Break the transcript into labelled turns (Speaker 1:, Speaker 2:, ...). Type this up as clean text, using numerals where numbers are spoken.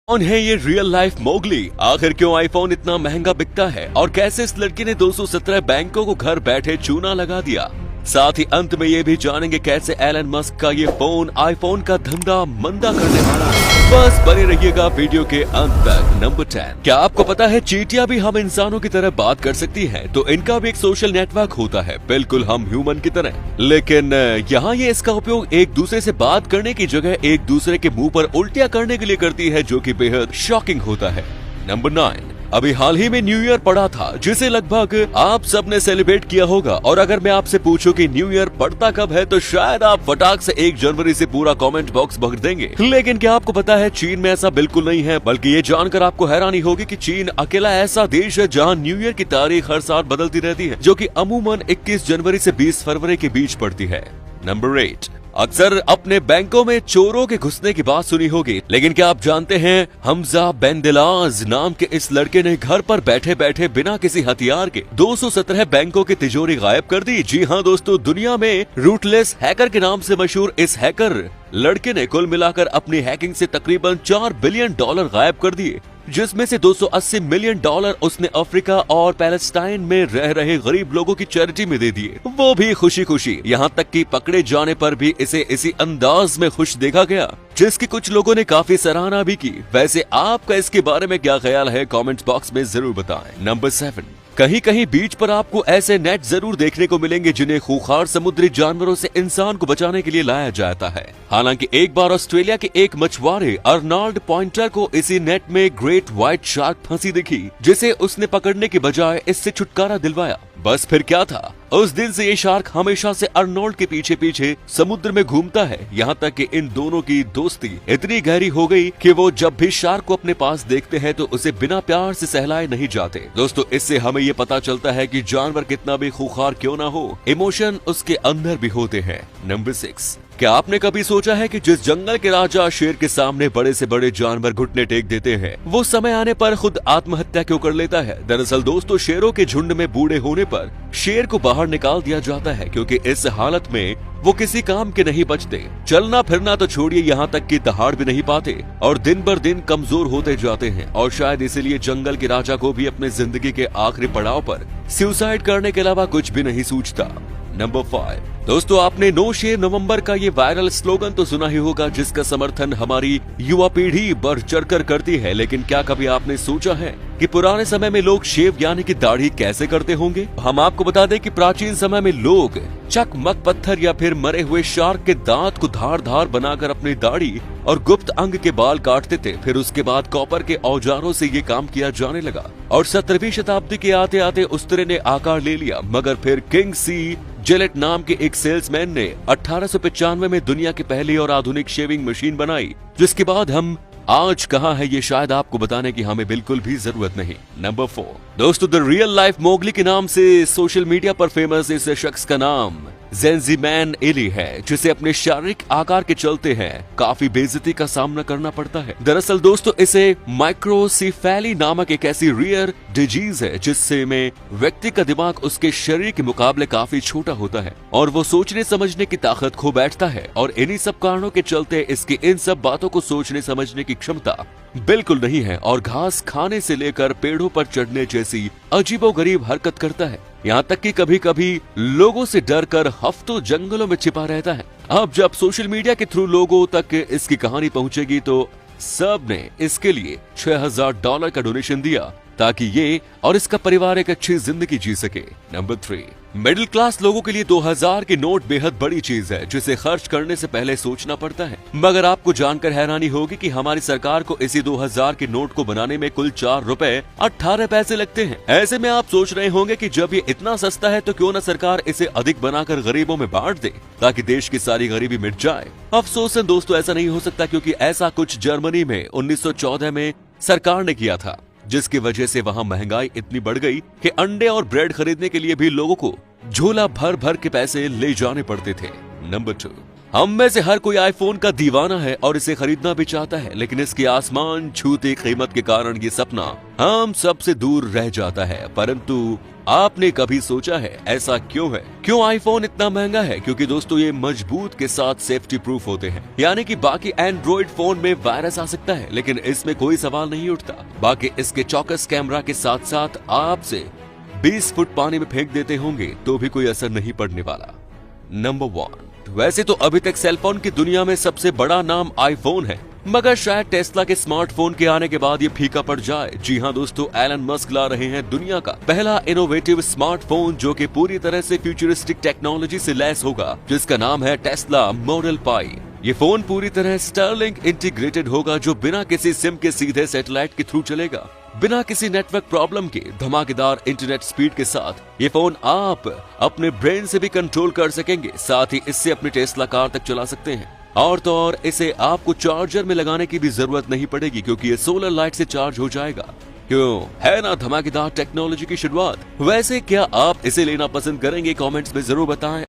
Speaker 1: कौन है ये रियल लाइफ मोगली? आखिर क्यों आईफोन इतना महंगा बिकता है और कैसे इस लड़की ने 217 बैंकों को घर बैठे चूना लगा दिया। साथ ही अंत में ये भी जानेंगे कैसे एलन मस्क का ये फोन आईफोन का धंधा मंदा करने वाला है। बस बने रहिएगा वीडियो के अंत तक। नंबर 10, क्या आपको पता है चींटियां भी हम इंसानों की तरह बात कर सकती हैं? तो इनका भी एक सोशल नेटवर्क होता है, बिल्कुल हम ह्यूमन की तरह। लेकिन यहाँ ये इसका उपयोग एक दूसरे से बात करने की जगह एक दूसरे के मुंह पर उल्टियां करने के लिए करती है, जो कि बेहद शॉकिंग होता है। नंबर 9, अभी हाल ही में न्यू ईयर पड़ा था, जिसे लगभग आप सब ने सेलिब्रेट किया होगा। और अगर मैं आपसे पूछूं कि न्यू ईयर पड़ता कब है, तो शायद आप फटाक से 1 जनवरी से पूरा कमेंट बॉक्स भर देंगे। लेकिन क्या आपको पता है चीन में ऐसा बिल्कुल नहीं है, बल्कि ये जानकर आपको हैरानी होगी कि चीन अकेला ऐसा देश है जहां न्यू ईयर की तारीख हर साल बदलती रहती है, जो कि अमूमन 21 जनवरी से 20 फरवरी के बीच पड़ती है। नंबर 8, अक्सर अपने बैंकों में चोरों के घुसने की बात सुनी होगी, लेकिन क्या आप जानते हैं हमजा बेंदिलाज नाम के इस लड़के ने घर पर बैठे बैठे बिना किसी हथियार के 217 बैंकों की तिजोरी गायब कर दी। जी हाँ दोस्तों, दुनिया में रूटलेस हैकर के नाम से मशहूर इस हैकर लड़के ने कुल मिलाकर अपनी हैकिंग से तकरीबन $4 बिलियन गायब कर दिए, जिसमें से $280 मिलियन उसने अफ्रीका और पैलेस्टाइन में रह रहे गरीब लोगों की चैरिटी में दे दिए, वो भी खुशी खुशी। यहाँ तक कि पकड़े जाने पर भी इसे इसी अंदाज में खुश देखा गया, जिसकी कुछ लोगों ने काफी सराहना भी की। वैसे आपका इसके बारे में क्या ख्याल है, कमेंट बॉक्स में जरूर बताएं। नंबर 7, कहीं कहीं बीच पर आपको ऐसे नेट जरूर देखने को मिलेंगे जिन्हें खूंखार समुद्री जानवरों से इंसान को बचाने के लिए लाया जाता है। हालांकि एक बार ऑस्ट्रेलिया के एक मछुआरे अर्नाल्ड पॉइंटर को इसी नेट में ग्रेट व्हाइट शार्क फंसी दिखी, जिसे उसने पकड़ने की बजाय इससे छुटकारा दिलवाया। बस फिर क्या था, उस दिन से ये शार्क हमेशा से अर्नोल्ड के पीछे पीछे समुद्र में घूमता है। यहाँ तक कि इन दोनों की दोस्ती इतनी गहरी हो गई कि वो जब भी शार्क को अपने पास देखते हैं तो उसे बिना प्यार से सहलाए नहीं जाते। दोस्तों, इससे हमें ये पता चलता है कि जानवर कितना भी खूंखार क्यों ना हो, इमोशन उसके अंदर भी होते हैं। नंबर 6, क्या आपने कभी सोचा है कि जिस जंगल के राजा शेर के सामने बड़े से बड़े जानवर घुटने टेक देते हैं, वो समय आने पर खुद आत्महत्या क्यों कर लेता है? दरअसल दोस्तों, शेरों के झुंड में बूढ़े होने पर शेर को बाहर निकाल दिया जाता है, क्योंकि इस हालत में वो किसी काम के नहीं बचते। चलना फिरना तो छोड़िए, यहाँ तक कि दहाड़ भी नहीं पाते और दिन बर दिन कमजोर होते जाते हैं। और शायद इसीलिए जंगल के राजा को भी अपने जिंदगी के आखिरी पड़ाव पर सुसाइड करने के अलावा कुछ भी नहीं सूझता। नंबर 5, दोस्तों आपने नो शेर नवंबर का ये वायरल स्लोगन तो सुना ही होगा, जिसका समर्थन हमारी युवा पीढ़ी बढ़ चढ़कर करती है। लेकिन क्या कभी आपने सोचा है कि पुराने समय में लोग शेव यानी कि दाढ़ी कैसे करते होंगे? हम आपको बता दें कि प्राचीन समय में लोग चकमक पत्थर या फिर मरे हुए शार्क के दांत को धार धार बनाकर अपनी दाढ़ी और गुप्त अंग के बाल काटते थे। फिर उसके बाद कॉपर के औजारों से ये काम किया जाने लगा और 17वीं शताब्दी के आते आते उस तरह ने आकार ले लिया। मगर फिर किंग सी जिलेट नाम के एक सेल्समैन ने 1895 में दुनिया की पहली और आधुनिक शेविंग मशीन बनाई, जिसके बाद हम आज कहाँ है ये शायद आपको बताने की हमें बिल्कुल भी जरूरत नहीं। नंबर 4, दोस्तों द रियल लाइफ मोगली के नाम से सोशल मीडिया पर फेमस इस शख्स का नाम जेंजीमैन एली है, जिसे अपने शारीरिक आकार के चलते हैं काफी बेइज्जती का सामना करना पड़ता है। दरअसल दोस्तों, इसे माइक्रोसिफेली नामक एक ऐसी रेयर डिजीज है जिससे में व्यक्ति का दिमाग उसके शरीर के मुकाबले काफी छोटा होता है और वो सोचने समझने की ताकत खो बैठता है। और इन्हीं सब कारणों के चलते इसकी इन सब बातों को सोचने समझने की क्षमता बिल्कुल नहीं है और घास खाने से लेकर पेड़ों पर चढ़ने जैसी अजीबोगरीब हरकत करता है। यहाँ तक कि कभी कभी लोगों से डर कर हफ्तों जंगलों में छिपा रहता है। अब जब सोशल मीडिया के थ्रू लोगों तक इसकी कहानी पहुंचेगी तो सब ने इसके लिए $6000 का डोनेशन दिया ताकि ये और इसका परिवार एक अच्छी जिंदगी जी सके। नंबर 3, मिडिल क्लास लोगों के लिए 2000 के नोट बेहद बड़ी चीज है, जिसे खर्च करने से पहले सोचना पड़ता है। मगर आपको जानकर हैरानी होगी कि हमारी सरकार को इसी 2000 के नोट को बनाने में कुल ₹4.18 लगते हैं। ऐसे में आप सोच रहे होंगे कि जब ये इतना सस्ता है तो क्यों न सरकार इसे अधिक बनाकर गरीबों में बांट दे ताकि देश की सारी गरीबी मिट जाए। अफसोस है दोस्तों, ऐसा नहीं हो सकता, क्योंकि ऐसा कुछ जर्मनी में 1914 में सरकार ने किया था, जिसकी वजह से वहां महंगाई इतनी बढ़ गई कि अंडे और ब्रेड खरीदने के लिए भी लोगों को झोला भर भर के पैसे ले जाने पड़ते थे। नंबर 2, हम में से हर कोई आईफोन का दीवाना है और इसे खरीदना भी चाहता है, लेकिन इसकी आसमान छूती कीमत के कारण ये सपना हम सबसे दूर रह जाता है। परंतु आपने कभी सोचा है ऐसा क्यों है? क्यों आईफोन इतना महंगा है? क्योंकि दोस्तों ये मजबूत के साथ सेफ्टी प्रूफ होते हैं, यानी कि बाकी एंड्रॉइड फोन में वायरस आ सकता है लेकिन इसमें कोई सवाल नहीं उठता। बाकी इसके चौकस कैमरा के साथ साथ आपसे 20 फुट पानी में फेंक देते होंगे तो भी कोई असर नहीं पड़ने वाला। नंबर 1, वैसे तो अभी तक सेलफोन की दुनिया में सबसे बड़ा नाम आईफोन है, मगर शायद टेस्ला के स्मार्टफोन के आने के बाद ये फीका पड़ जाए। जी हाँ दोस्तों, एलन मस्क ला रहे हैं दुनिया का पहला इनोवेटिव स्मार्टफोन जो कि पूरी तरह से फ्यूचरिस्टिक टेक्नोलॉजी से लैस होगा, जिसका नाम है टेस्ला मॉडल पाई। ये फोन पूरी तरह स्टारलिंक इंटीग्रेटेड होगा, जो बिना किसी सिम के सीधे सैटेलाइट के थ्रू चलेगा, बिना किसी नेटवर्क प्रॉब्लम के धमाकेदार इंटरनेट स्पीड के साथ। ये फोन आप अपने ब्रेन से भी कंट्रोल कर सकेंगे, साथ ही इससे अपनी टेस्ला कार तक चला सकते हैं। और तो और इसे आपको चार्जर में लगाने की भी जरूरत नहीं पड़ेगी, क्योंकि ये सोलर लाइट से चार्ज हो जाएगा। क्यों, है ना धमाकेदार टेक्नोलॉजी की शुरुआत? वैसे क्या आप इसे लेना पसंद करेंगे? कमेंट्स में जरूर बताएं।